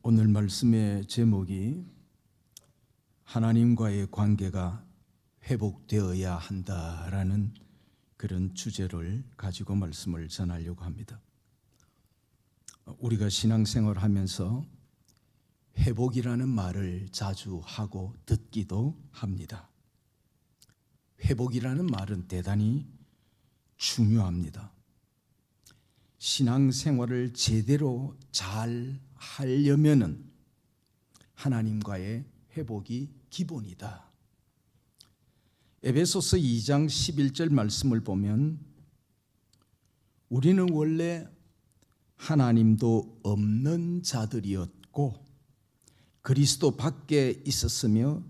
오늘 말씀의 제목이 하나님과의 관계가 회복되어야 한다라는 그런 주제를 가지고 말씀을 전하려고 합니다. 우리가 신앙생활 하면서 회복이라는 말을 자주 하고 듣기도 합니다. 회복이라는 말은 대단히 중요합니다. 신앙생활을 제대로 잘 하려면은 하나님과의 회복이 기본이다. 에베소서 2장 11절 말씀을 보면 우리는 원래 하나님도 없는 자들이었고 그리스도 밖에 있었으며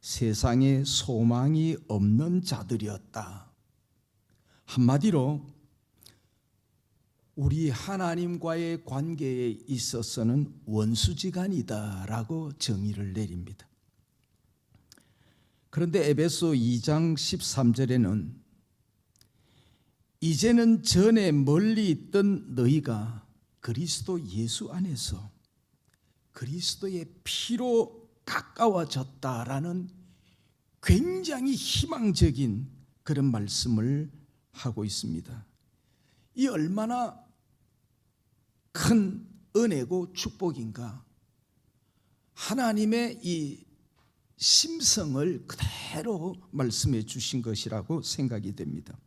세상에 소망이 없는 자들이었다. 한마디로 우리 하나님과의 관계에 있어서는 원수지간이다라고 정의를 내립니다. 그런데 에베소 2장 13절에는 이제는 전에 멀리 있던 너희가 그리스도 예수 안에서 그리스도의 피로 가까워졌다라는 굉장히 희망적인 그런 말씀을 하고 있습니다. 이 얼마나 큰 은혜고 축복인가. 하나님의 이 심성을 그대로 말씀해 주신 것이라고 생각이 됩니다.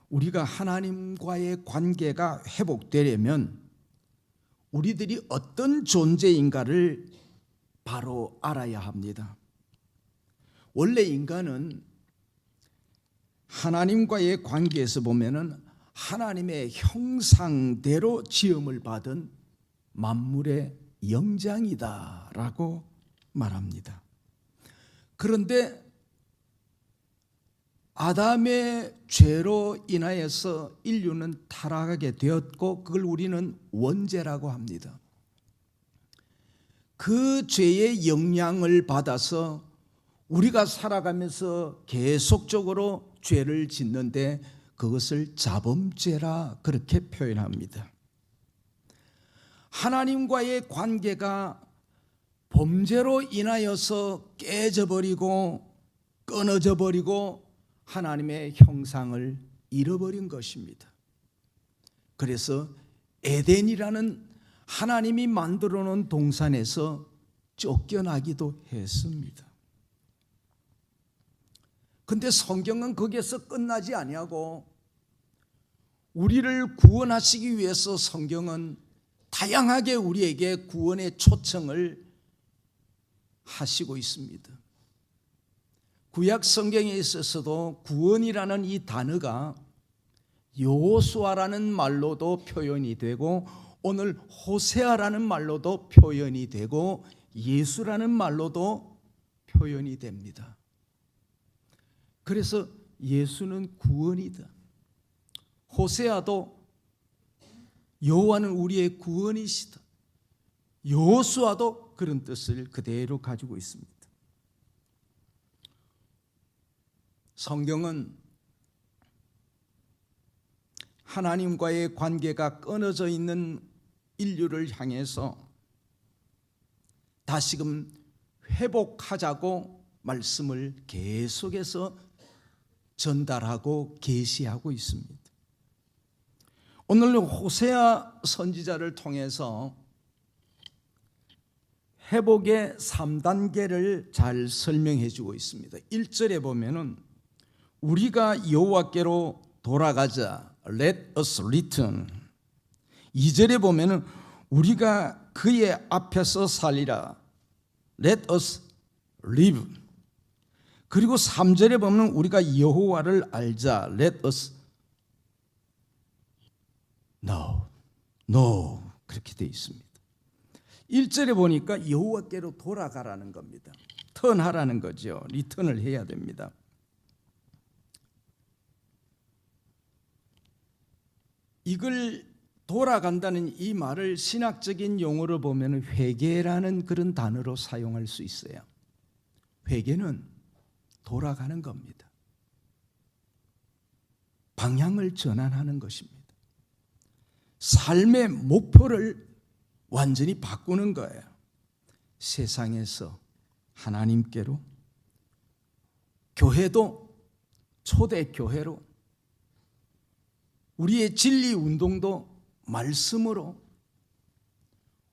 우리가 하나님과의 관계가 회복되려면 우리들이 어떤 존재인가를 바로 알아야 합니다. 원래 인간은 하나님과의 관계에서 보면은 하나님의 형상대로 지음을 받은 만물의 영장이다라고 말합니다. 그런데 아담의 죄로 인하여서 인류는 타락하게 되었고 그걸 우리는 원죄라고 합니다. 그 죄의 영향을 받아서 우리가 살아가면서 계속적으로 죄를 짓는데 그것을 자범죄라 그렇게 표현합니다. 하나님과의 관계가 범죄로 인하여서 깨져버리고 끊어져 버리고 하나님의 형상을 잃어버린 것입니다. 그래서 에덴이라는 하나님이 만들어 놓은 동산에서 쫓겨나기도 했습니다. 근데 성경은 거기에서 끝나지 아니하고 우리를 구원하시기 위해서 성경은 다양하게 우리에게 구원의 초청을 하시고 있습니다. 구약 성경에 있어서도 구원이라는 이 단어가 여호수아라는 말로도 표현이 되고 오늘 호세아라는 말로도 표현이 되고 예수라는 말로도 표현이 됩니다. 그래서 예수는 구원이다. 호세아도 여호와는 우리의 구원이시다. 여호수아도 그런 뜻을 그대로 가지고 있습니다. 성경은 하나님과의 관계가 끊어져 있는 인류를 향해서 다시금 회복하자고 말씀을 계속해서 전달하고 계시하고 있습니다. 오늘 호세아 선지자를 통해서 회복의 3단계를 잘 설명해 주고 있습니다. 1절에 보면은 우리가 여호와께로 돌아가자 Let us return. 2절에 보면은 우리가 그의 앞에서 살리라 Let us live. 그리고 3절에 보면 우리가 여호와를 알자 Let us know. 그렇게 되어 있습니다. 1절에 보니까 여호와께로 돌아가라는 겁니다. 턴하라는 거죠. 리턴을 해야 됩니다. 이걸 돌아간다는 이 말을 신학적인 용어로 보면 회개라는 그런 단어로 사용할 수 있어요. 회개는 돌아가는 겁니다. 방향을 전환하는 것입니다. 삶의 목표를 완전히 바꾸는 거예요. 세상에서 하나님께로, 교회도 초대교회로, 우리의 진리 운동도 말씀으로,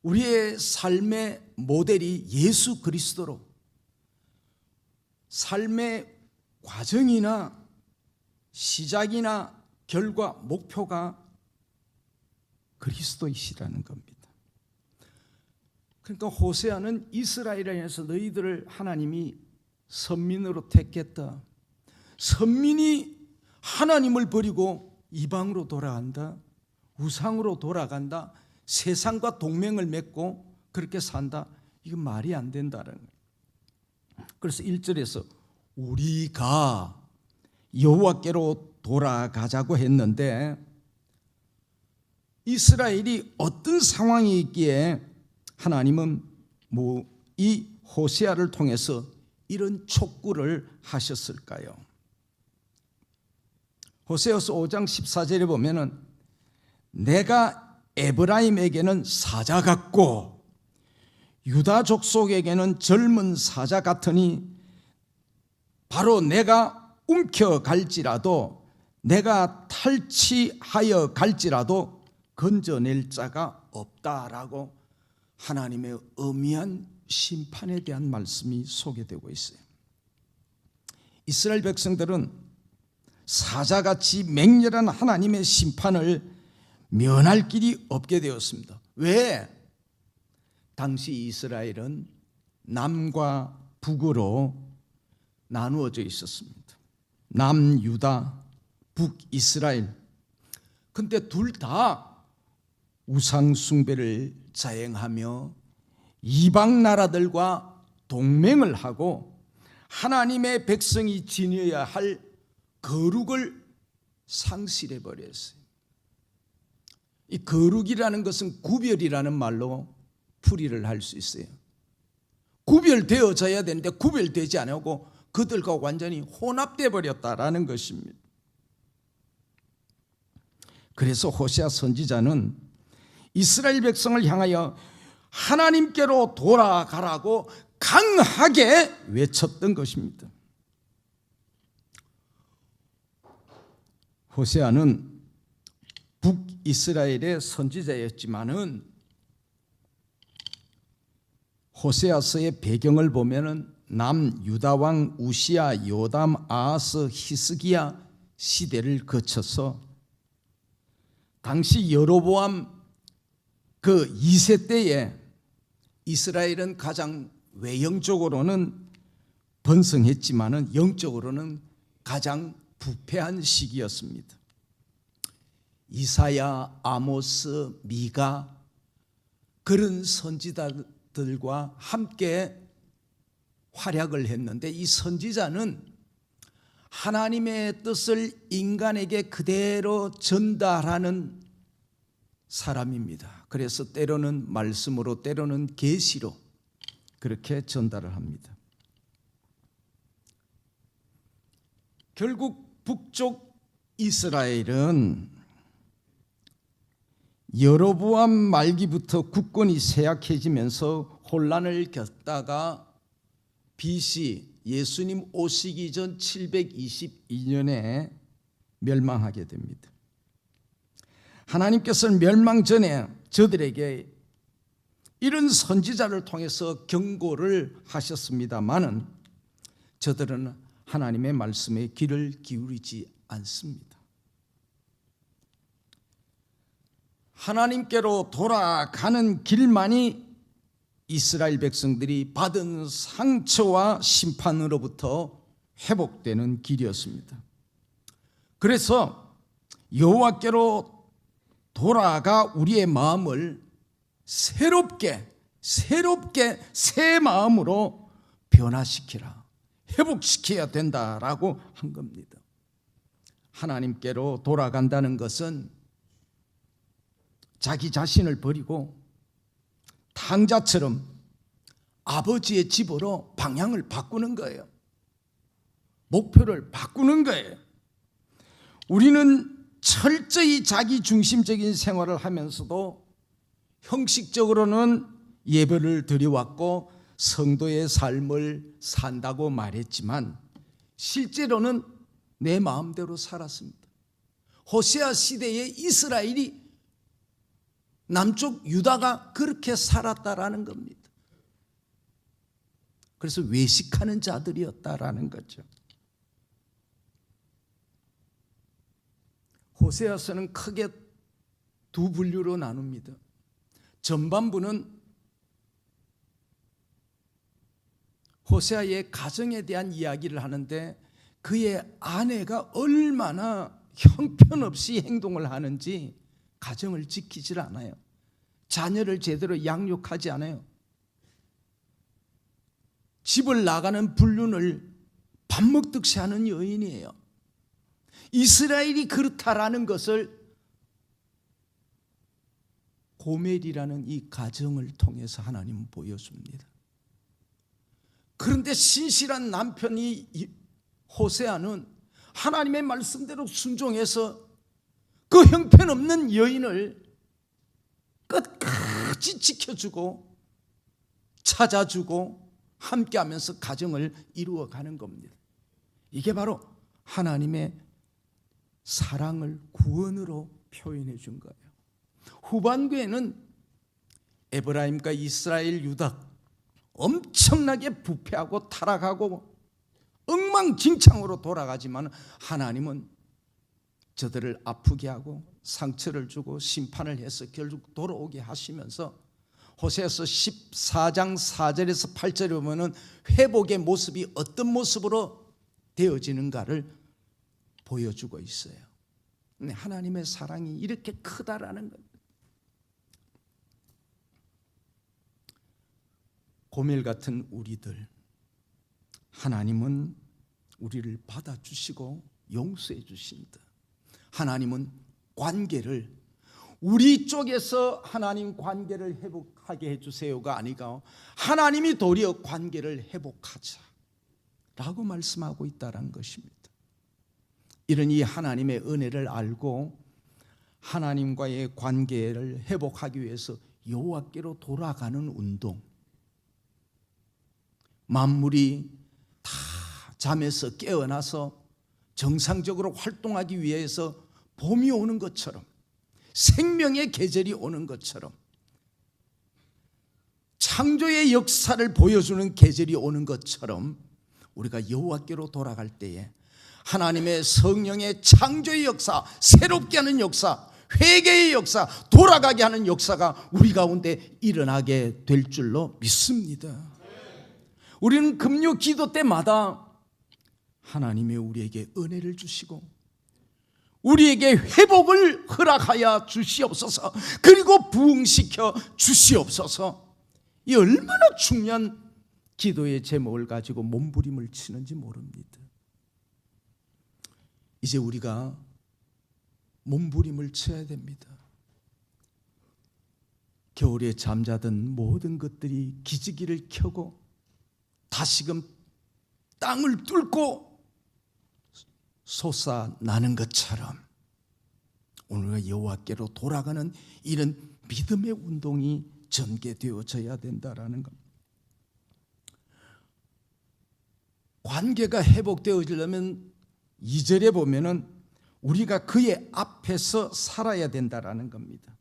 우리의 삶의 모델이 예수 그리스도로, 삶의 과정이나 시작이나 결과, 목표가 그리스도이시라는 겁니다. 그러니까 호세아는 이스라엘에서 너희들을 하나님이 선민으로 택했다. 선민이 하나님을 버리고 이방으로 돌아간다, 우상으로 돌아간다, 세상과 동맹을 맺고 그렇게 산다, 이건 말이 안 된다는 거예요. 그래서 1절에서 우리가 여호와께로 돌아가자고 했는데, 이스라엘이 어떤 상황이 있기에 하나님은 이 호세아를 통해서 이런 촉구를 하셨을까요? 호세아서 5장 14절에 보면은 내가 에브라임에게는 사자 같고 유다 족속에게는 젊은 사자 같으니 바로 내가 움켜갈지라도, 내가 탈취하여 갈지라도 건져낼 자가 없다라고 하나님의 엄미한 심판에 대한 말씀이 소개되고 있어요. 이스라엘 백성들은 사자같이 맹렬한 하나님의 심판을 면할 길이 없게 되었습니다. 왜? 당시 이스라엘은 남과 북으로 나누어져 있었습니다. 남유다, 북이스라엘. 근데 둘 다 우상 숭배를 자행하며 이방 나라들과 동맹을 하고 하나님의 백성이 지녀야 할 거룩을 상실해 버렸어요. 이 거룩이라는 것은 구별이라는 말로 풀이를 할 수 있어요. 구별되어져야 되는데 구별되지 않고 그들과 완전히 혼합돼 버렸다라는 것입니다. 그래서 호세아 선지자는 이스라엘 백성을 향하여 하나님께로 돌아가라고 강하게 외쳤던 것입니다. 호세아는 북이스라엘의 선지자였지만은 호세아서의 배경을 보면은 남유다 왕 우시야, 요담, 아하스, 히스기야 시대를 거쳐서 당시 여로보암 그 2세 때에 이스라엘은 가장 외형적으로는 번성했지만은 영적으로는 가장 부패한 시기였습니다. 이사야, 아모스, 미가 그런 선지자들과 함께 활약을 했는데, 이 선지자는 하나님의 뜻을 인간에게 그대로 전달하는 사람입니다. 그래서 때로는 말씀으로, 때로는 계시로 그렇게 전달을 합니다. 결국 북쪽 이스라엘은 여로보암 말기부터 국권이 쇠약해지면서 혼란을 겪다가 BC 예수님 오시기 전 722년에 멸망하게 됩니다. 하나님께서는 멸망 전에 저들에게 이런 선지자를 통해서 경고를 하셨습니다마는 저들은 하나님의 말씀에 귀를 기울이지 않습니다. 하나님께로 돌아가는 길만이 이스라엘 백성들이 받은 상처와 심판으로부터 회복되는 길이었습니다. 그래서 여호와께로 돌아가 우리의 마음을 새롭게 새 마음으로 변화시키라, 회복시켜야 된다라고 한 겁니다. 하나님께로 돌아간다는 것은 자기 자신을 버리고 탕자처럼 아버지의 집으로 방향을 바꾸는 거예요. 목표를 바꾸는 거예요. 우리는 철저히 자기 중심적인 생활을 하면서도 형식적으로는 예배를 드려왔고 성도의 삶을 산다고 말했지만 실제로는 내 마음대로 살았습니다. 호세아 시대에 이스라엘이 남쪽 유다가 그렇게 살았다라는 겁니다. 그래서 외식하는 자들이었다라는 거죠. 호세아서는 크게 두 분류로 나눕니다. 전반부는 호세아의 가정에 대한 이야기를 하는데 그의 아내가 얼마나 형편없이 행동을 하는지 가정을 지키질 않아요. 자녀를 제대로 양육하지 않아요. 집을 나가는 불륜을 밥 먹듯이 하는 여인이에요. 이스라엘이 그렇다라는 것을 고멜이라는 이 가정을 통해서 하나님은 보여줍니다. 그런데 신실한 남편이 호세아는 하나님의 말씀대로 순종해서 그 형편없는 여인을 끝까지 지켜주고 찾아주고 함께하면서 가정을 이루어가는 겁니다. 이게 바로 하나님의 사랑을 구원으로 표현해 준 거예요. 후반부에는 에브라임과 이스라엘, 유다 엄청나게 부패하고 타락하고 엉망진창으로 돌아가지만 하나님은 저들을 아프게 하고 상처를 주고 심판을 해서 결국 돌아오게 하시면서 호세아서 14장 4절에서 8절에 보면 회복의 모습이 어떤 모습으로 되어지는가를 보여주고 있어요. 하나님의 사랑이 이렇게 크다라는 겁니다. 고멜 같은 우리들, 하나님은 우리를 받아주시고 용서해 주십니다. 하나님은 관계를 우리 쪽에서 하나님 관계를 회복하게 해주세요가 아니고 하나님이 도리어 관계를 회복하자라고 말씀하고 있다는 것입니다. 이런 이 하나님의 은혜를 알고 하나님과의 관계를 회복하기 위해서 여호와께로 돌아가는 운동, 만물이 다 잠에서 깨어나서 정상적으로 활동하기 위해서 봄이 오는 것처럼 생명의 계절이 오는 것처럼 창조의 역사를 보여주는 계절이 오는 것처럼 우리가 여호와께로 돌아갈 때에 하나님의 성령의 창조의 역사, 새롭게 하는 역사, 회개의 역사, 돌아가게 하는 역사가 우리 가운데 일어나게 될 줄로 믿습니다. 우리는 금요 기도 때마다 하나님이 우리에게 은혜를 주시고 우리에게 회복을 허락하여 주시옵소서, 그리고 부흥시켜 주시옵소서, 이 얼마나 중요한 기도의 제목을 가지고 몸부림을 치는지 모릅니다. 이제 우리가 몸부림을 쳐야 됩니다. 겨울에 잠자던 모든 것들이 기지개를 켜고 다시금 땅을 뚫고 솟아나는 것처럼 오늘 여호와께로 돌아가는 이런 믿음의 운동이 전개되어져야 된다라는 겁니다. 관계가 회복되어지려면 2절에 보면은 우리가 그의 앞에서 살아야 된다라는 겁니다.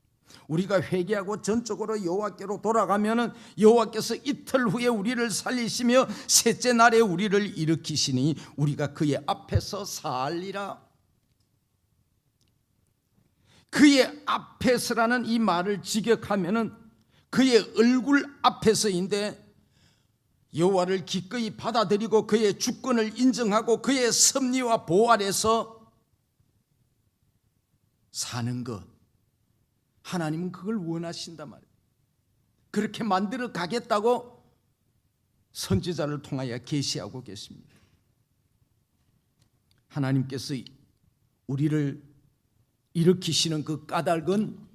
우리가 회개하고 전적으로 여호와께로 돌아가면은 여호와께서 이틀 후에 우리를 살리시며 셋째 날에 우리를 일으키시니 우리가 그의 앞에서 살리라. 그의 앞에서라는 이 말을 직역하면은 그의 얼굴 앞에서인데 여호와를 기꺼이 받아들이고 그의 주권을 인정하고 그의 섭리와 보호 아래서 사는 것, 하나님은 그걸 원하신단 말이에요. 그렇게 만들어 가겠다고 선지자를 통하여 계시하고 계십니다. 하나님께서 우리를 일으키시는 그 까닭은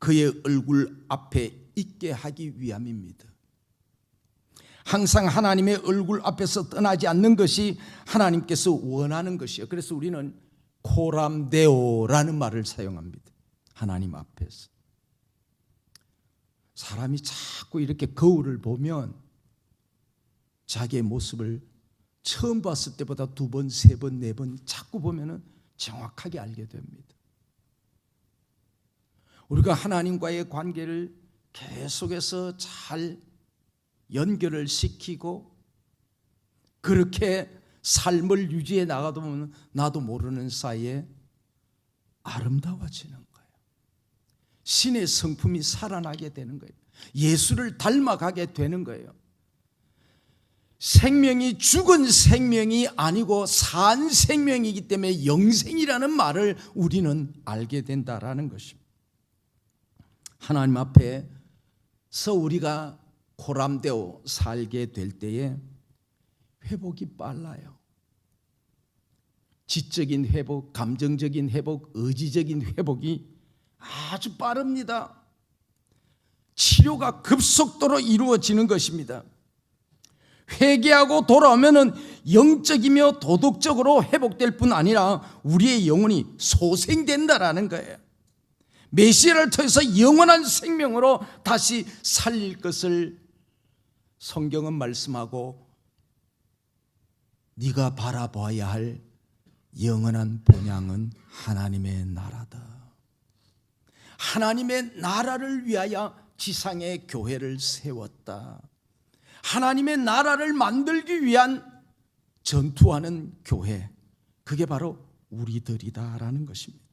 그의 얼굴 앞에 있게 하기 위함입니다. 항상 하나님의 얼굴 앞에서 떠나지 않는 것이 하나님께서 원하는 것이에요. 그래서 우리는 코람데오라는 말을 사용합니다. 하나님 앞에서. 사람이 자꾸 이렇게 거울을 보면 자기의 모습을 처음 봤을 때보다 2번, 3번, 4번 자꾸 보면은 정확하게 알게 됩니다. 우리가 하나님과의 관계를 계속해서 잘 연결을 시키고 그렇게 삶을 유지해 나가다 보면 나도 모르는 사이에 아름다워지는 거예요. 신의 성품이 살아나게 되는 거예요. 예수를 닮아가게 되는 거예요. 생명이 죽은 생명이 아니고 산 생명이기 때문에 영생이라는 말을 우리는 알게 된다라는 것입니다. 하나님 앞에서 우리가 고람되어 살게 될 때에 회복이 빨라요. 지적인 회복, 감정적인 회복, 의지적인 회복이 아주 빠릅니다. 치료가 급속도로 이루어지는 것입니다. 회개하고 돌아오면은 영적이며 도덕적으로 회복될 뿐 아니라 우리의 영혼이 소생된다라는 거예요. 메시아를 통해서 영원한 생명으로 다시 살릴 것을 성경은 말씀하고 네가 바라봐야 할 영원한 본향은 하나님의 나라다. 하나님의 나라를 위하여 지상의 교회를 세웠다. 하나님의 나라를 만들기 위한 전투하는 교회, 그게 바로 우리들이다라는 것입니다.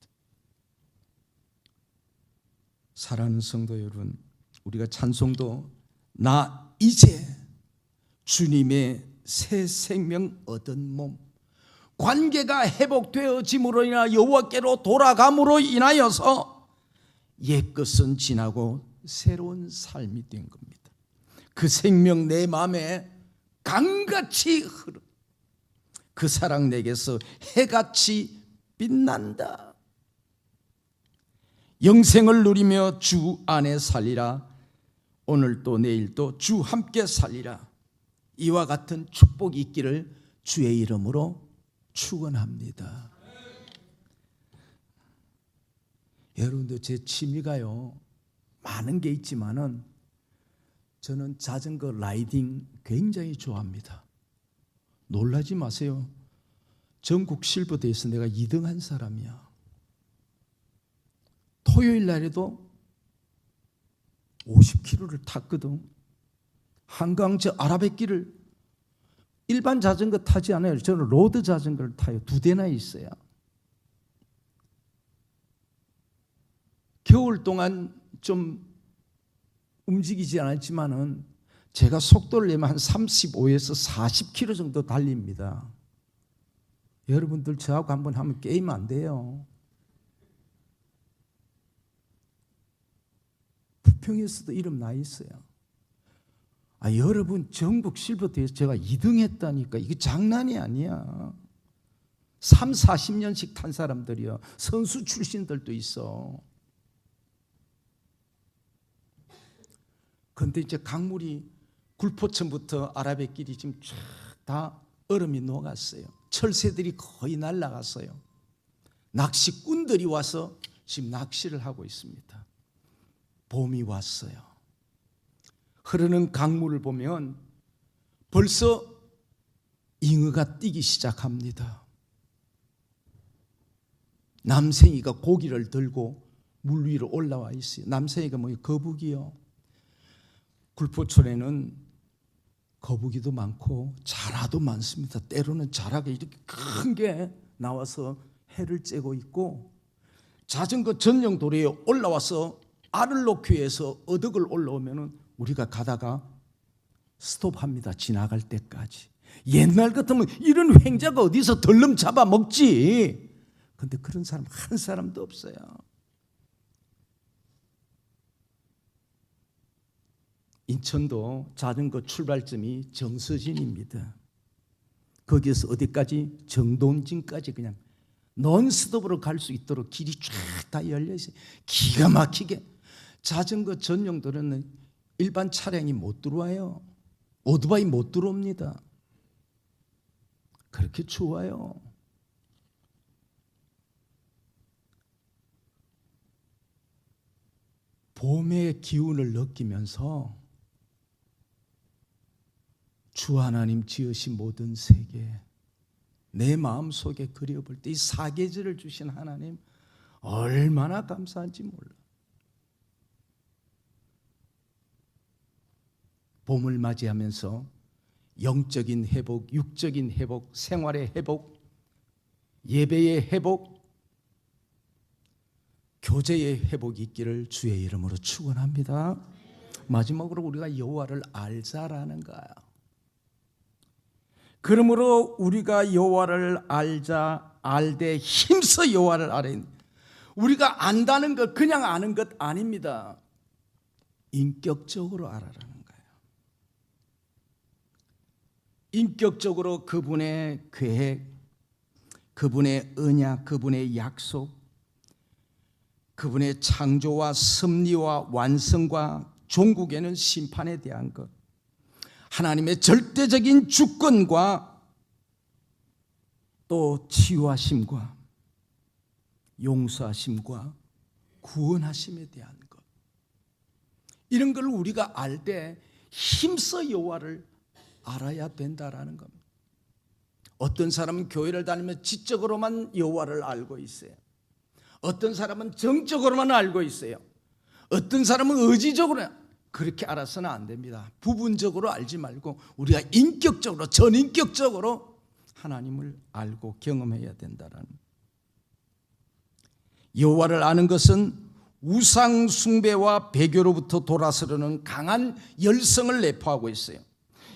사랑하는 성도 여러분, 우리가 찬송도 나 이제 주님의 새 생명 얻은 몸, 관계가 회복되어짐으로 인하여 여호와께로 돌아감으로 인하여서 옛것은 지나고 새로운 삶이 된 겁니다. 그 생명 내 마음에 강같이 흐르, 그 사랑 내게서 해같이 빛난다. 영생을 누리며 주 안에 살리라. 오늘도 내일도 주 함께 살리라. 이와 같은 축복이 있기를 주의 이름으로 축원합니다. 여러분들, 제 취미가요 많은 게 있지만은 저는 자전거 라이딩 굉장히 좋아합니다. 놀라지 마세요. 전국 실버대회에서 내가 2등 한 사람이야. 토요일 날에도 50km를 탔거든. 한강 저 아라뱃길을 일반 자전거 타지 않아요. 저는 로드 자전거를 타요. 2대나 있어요. 겨울 동안 좀 움직이지 않았지만은 제가 속도를 내면 한 35에서 40km 정도 달립니다. 여러분들 저하고 한번 하면 게임 안 돼요. 부평에서도 이름 나 있어요. 여러분, 전국 실버대회에서 제가 2등 했다니까. 이게 장난이 아니야. 3, 40년씩 탄 사람들이요. 선수 출신들도 있어. 그런데 이제 강물이 굴포천부터 아라뱃길이 지금 쫙 다 얼음이 녹았어요. 철새들이 거의 날아갔어요. 낚시꾼들이 와서 지금 낚시를 하고 있습니다. 봄이 왔어요. 흐르는 강물을 보면 벌써 잉어가 뛰기 시작합니다. 남생이가 고기를 들고 물 위로 올라와 있어요. 남생이가 뭐예요? 거북이요. 굴포천에는 거북이도 많고 자라도 많습니다. 때로는 자라가 이렇게 큰 게 나와서 해를 쬐고 있고, 자전거 전용 도로에 올라와서 알을 놓기 위해서 어덕을 올라오면 우리가 가다가 스톱합니다. 지나갈 때까지. 옛날 같으면 이런 횡자가 어디서 덜름 잡아 먹지. 그런데 그런 사람 한 사람도 없어요. 인천도 자전거 출발점이 정서진입니다. 거기에서 어디까지? 정동진까지 그냥 논스톱으로 갈 수 있도록 길이 쫙 다 열려 있어요. 기가 막히게. 자전거 전용도로는 일반 차량이 못 들어와요. 오토바이 못 들어옵니다. 그렇게 좋아요. 봄의 기운을 느끼면서 주 하나님 지으신 모든 세계 내 마음속에 그려볼 때 이 사계절을 주신 하나님 얼마나 감사한지 몰라. 봄을 맞이하면서 영적인 회복, 육적인 회복, 생활의 회복, 예배의 회복, 교제의 회복이 있기를 주의 이름으로 축원합니다. 마지막으로 우리가 여호와를 알자라는 거야. 그러므로 우리가 여호와를 알자, 알되 힘써 여호와를 알아야. 우리가 안다는 것 그냥 아는 것 아닙니다. 인격적으로 알아라는 거예요. 인격적으로 그분의 계획, 그분의 언약, 그분의 약속, 그분의 창조와 섭리와 완성과 종국에는 심판에 대한 것, 하나님의 절대적인 주권과 또 치유하심과 용서하심과 구원하심에 대한 것, 이런 걸 우리가 알 때 힘써 여호와를 알아야 된다라는 겁니다. 어떤 사람은 교회를 다니며 지적으로만 여호와를 알고 있어요. 어떤 사람은 정적으로만 알고 있어요. 어떤 사람은 의지적으로. 그렇게 알아서는 안 됩니다. 부분적으로 알지 말고 우리가 인격적으로, 전인격적으로 하나님을 알고 경험해야 된다라는. 여호와를 아는 것은 우상 숭배와 배교로부터 돌아서려는 강한 열성을 내포하고 있어요.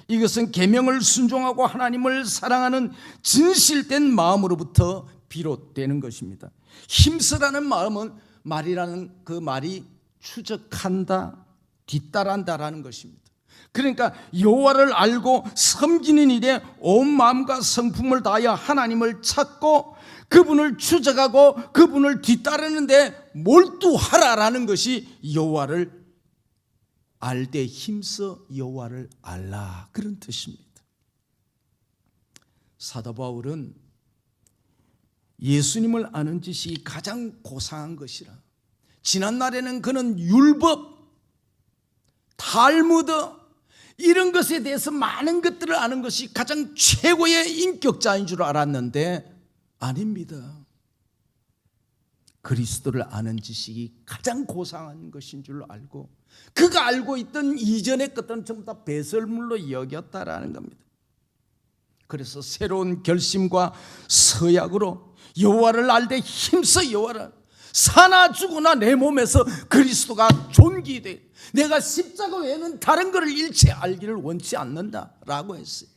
이것은 계명을 순종하고 하나님을 사랑하는 진실된 마음으로부터 비롯되는 것입니다. 힘쓰라는 마음은 말이라는 그 말이 추적한다, 뒤따른다라는 것입니다. 그러니까 여호와를 알고 섬기는 일에 온 마음과 성품을 다하여 하나님을 찾고 그분을 추적하고 그분을 뒤따르는데 몰두하라라는 것이 여호와를 알되 힘써 여호와를 알라, 그런 뜻입니다. 사도 바울은 예수님을 아는 짓이 가장 고상한 것이라, 지난날에는 그는 율법, 탈무드 이런 것에 대해서 많은 것들을 아는 것이 가장 최고의 인격자인 줄 알았는데 아닙니다. 그리스도를 아는 지식이 가장 고상한 것인 줄 알고 그가 알고 있던 이전의 것들은 전부 다 배설물로 여겼다라는 겁니다. 그래서 새로운 결심과 서약으로 여호와를 알되 힘써 여호와를, 사나 죽으나 내 몸에서 그리스도가 존귀돼 내가 십자가 외에는 다른 것을 일체 알기를 원치 않는다라고 했어요.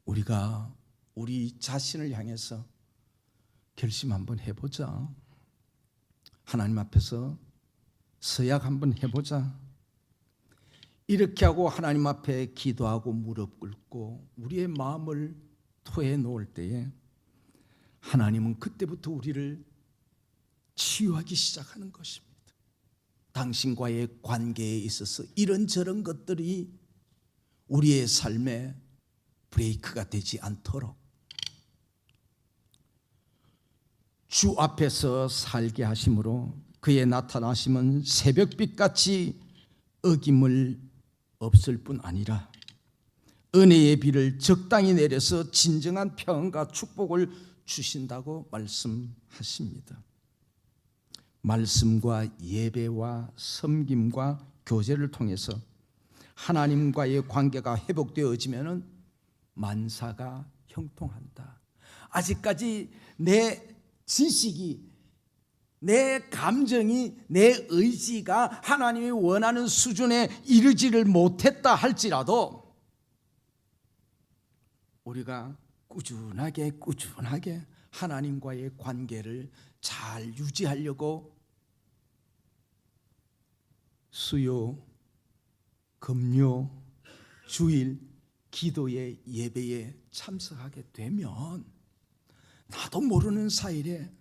우리가 우리 자신을 향해서 결심 한번 해보자. 하나님 앞에서 서약 한번 해보자. 이렇게 하고 하나님 앞에 기도하고 무릎 꿇고 우리의 마음을 토해 놓을 때에 하나님은 그때부터 우리를 치유하기 시작하는 것입니다. 당신과의 관계에 있어서 이런저런 것들이 우리의 삶에 브레이크가 되지 않도록 주 앞에서 살게 하심으로 그의 나타나심은 새벽빛같이 어김을 없을 뿐 아니라 은혜의 비를 적당히 내려서 진정한 평안과 축복을 주신다고 말씀하십니다. 말씀과 예배와 섬김과 교제를 통해서 하나님과의 관계가 회복되어지면 만사가 형통한다. 아직까지 내 지식이, 내 감정이, 내 의지가 하나님이 원하는 수준에 이르지를 못했다 할지라도 우리가 꾸준하게 하나님과의 관계를 잘 유지하려고 수요, 금요, 주일 기도의 예배에 참석하게 되면 나도 모르는 사이에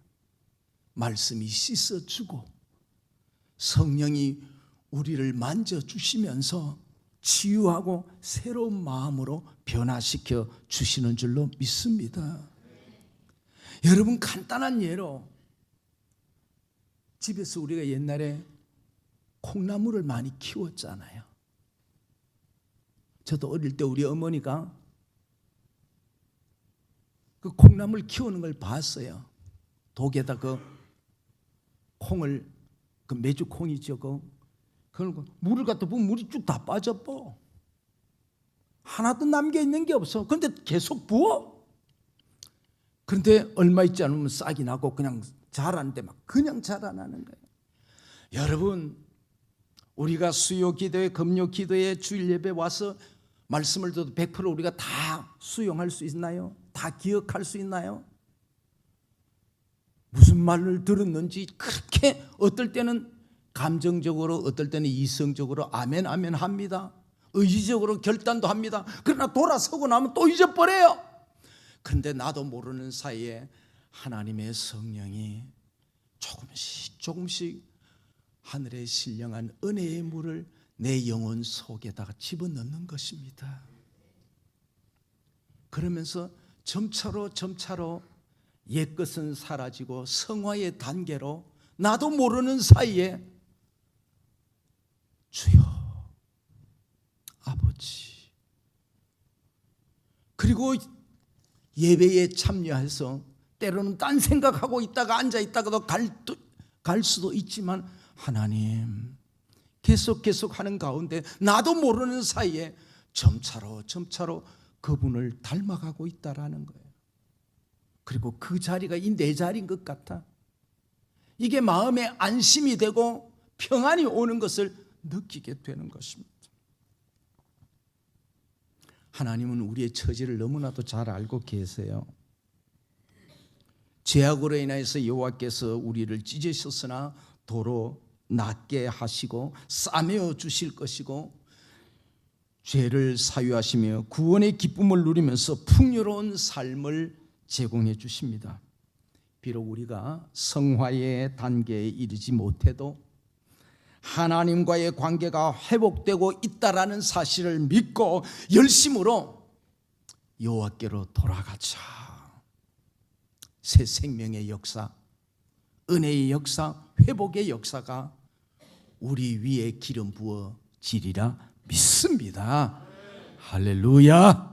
말씀이 씻어주고 성령이 우리를 만져주시면서 치유하고 새로운 마음으로 변화시켜 주시는 줄로 믿습니다. 여러분, 간단한 예로 집에서 우리가 옛날에 콩나물을 많이 키웠잖아요. 저도 어릴 때 우리 어머니가 그 콩나물 키우는 걸 봤어요. 독에다 그 콩을, 그 메주 콩이죠. 그걸 물을 갖다 부으면 물이 쭉 다 빠져버. 하나도 남겨 있는 게 없어. 그런데 계속 부어. 그런데 얼마 있지 않으면 싹이 나고 그냥 자라는데 막 그냥 자라나는 거예요. 여러분, 우리가 수요 기도에, 금요 기도에, 주일 예배 와서 말씀을 들어도 100% 우리가 다 수용할 수 있나요? 다 기억할 수 있나요? 무슨 말을 들었는지 그렇게 어떨 때는 감정적으로, 어떨 때는 이성적으로 아멘 아멘 합니다. 의지적으로 결단도 합니다. 그러나 돌아서고 나면 또 잊어버려요. 그런데 나도 모르는 사이에 하나님의 성령이 조금씩 하늘의 신령한 은혜의 물을 내 영혼 속에다가 집어넣는 것입니다. 그러면서 점차로 옛것은 사라지고 성화의 단계로 나도 모르는 사이에 주여 아버지, 그리고 예배에 참여해서 때로는 딴 생각하고 있다가 앉아있다가도 갈 수도 있지만 하나님 계속 하는 가운데 나도 모르는 사이에 점차로 그분을 닮아가고 있다라는 거예요. 그리고 그 자리가 이 내 자리인 것 같아. 이게 마음에 안심이 되고 평안이 오는 것을 느끼게 되는 것입니다. 하나님은 우리의 처지를 너무나도 잘 알고 계세요. 죄악으로 인해서 여호와께서 우리를 찢으셨으나 도로 낫게 하시고 싸매어 주실 것이고, 죄를 사유하시며 구원의 기쁨을 누리면서 풍요로운 삶을 제공해 주십니다. 비록 우리가 성화의 단계에 이르지 못해도 하나님과의 관계가 회복되고 있다라는 사실을 믿고 열심으로 여호와께로 돌아가자. 새 생명의 역사, 은혜의 역사, 회복의 역사가 우리 위에 기름 부어지리라 믿습니다. 할렐루야.